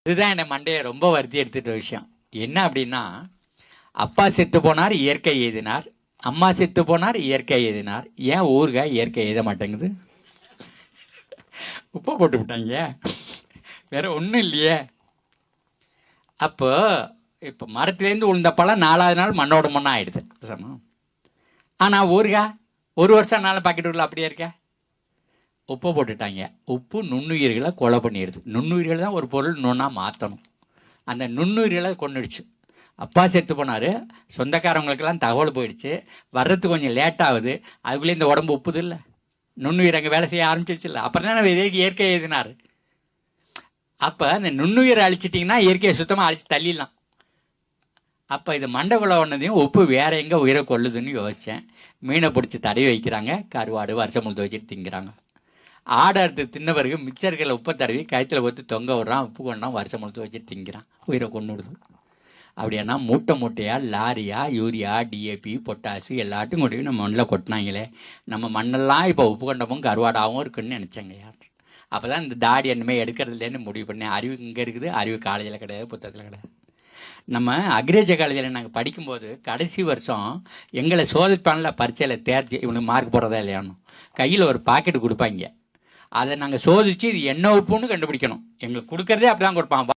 இதுதான் என்ன மண்டையை ரொம்ப வருத்தி எடுத்துட்ட விஷயம். என்ன அப்படின்னா, அப்பா செத்து போனார், இயற்கை எழுதினார். அம்மா செத்து போனார், இயற்கை எழுதினார். ஏன் ஊறுகாய் இயற்கை எழுத மாட்டேங்குது? உப்பு போட்டு விட்டாங்க, வேற ஒன்றும் இல்லையே. அப்போ இப்போ மரத்துலேருந்து உளுந்த பழம் 4வது நாள் மண்ணோட மண்ணா ஆயிடுது. ஆனால் ஊறுகாய் 1 வருஷம் ஆனாலும் பாக்கெட் உள்ள அப்படியே இருக்க. உப்பை போட்டுட்டாங்க. உப்பு நுண்ணுயிர்களை கொலை பண்ணிடுது. நுண்ணுயிர்கள் தான் ஒரு பொருள் நுண்ணா மாற்றணும். அந்த நுண்ணுயிர்களை கொண்டுடுச்சு. அப்பா செத்து போனார், சொந்தக்காரவங்களுக்கெல்லாம் தகவல் போயிடுச்சு. வர்றதுக்கு கொஞ்சம் லேட் ஆகுது. அதுக்குள்ளே இந்த உடம்பு உப்புது இல்லை, நுண்ணுயிர் அங்கே வேலை செய்ய ஆரம்பிச்சிருச்சு இல்லை. அப்புறம் தான் இயற்கை எழுதினார். அப்போ அந்த நுண்ணுயிரை அழிச்சிட்டிங்கன்னா இயற்கையை சுத்தமாக அழிச்சு தள்ளிடலாம். அப்போ இது மண்டகுள்ள ஒன்றதையும் உப்பு வேற எங்கே உயிரை கொள்ளுதுன்னு யோசித்தேன். மீனை பிடிச்சி தடவி வைக்கிறாங்க, கருவாடு வருஷம் முழுது வச்சுட்டு திங்கிறாங்க. ஆடை அறுத்து தின்ன பிறகு மிச்சர்களை உப்பை தடவி கயத்தில் ஒத்து தொங்க விடுறான், உப்பு கொண்டான், வருஷம் முழுது வச்சுட்டு திங்கிறான், உயிரை கொண்டு விடுது. அப்படின்னா மூட்டை மூட்டையா லாரியா யூரியா டிஏபி பொட்டாசு எல்லாத்தையும் கொண்டு போய் நம்ம மண்ணில் கொட்டினாங்களே, நம்ம மண்ணெல்லாம் இப்போ உப்பு கொண்டமும் கருவாடாகவும் இருக்குன்னு நினச்சேங்க யார். அப்போ தான் இந்த தாடி என்னமே எடுக்கிறதுலேன்னு முடிவு பண்ணேன். அறிவு இங்கே இருக்குது, அறிவு காலேஜில் கிடையாது, புத்தகத்தில் கிடையாது. நம்ம அக்ரிகல்ச்சர் காலேஜில் நாங்கள் படிக்கும்போது கடைசி வருஷம் எங்களை சோதிப்பானில் பரீட்சையில் தேர்ச்சி இவனுக்கு மார்க் போடுறதா இல்லையானு கையில் ஒரு பாக்கெட் கொடுப்பாங்க. அதை நாங்கள் சோதித்து இது என்ன உப்புன்னு கண்டுபிடிக்கணும். எங்களுக்கு கொடுக்குறதே அப்படி தான் கொடுப்பான்.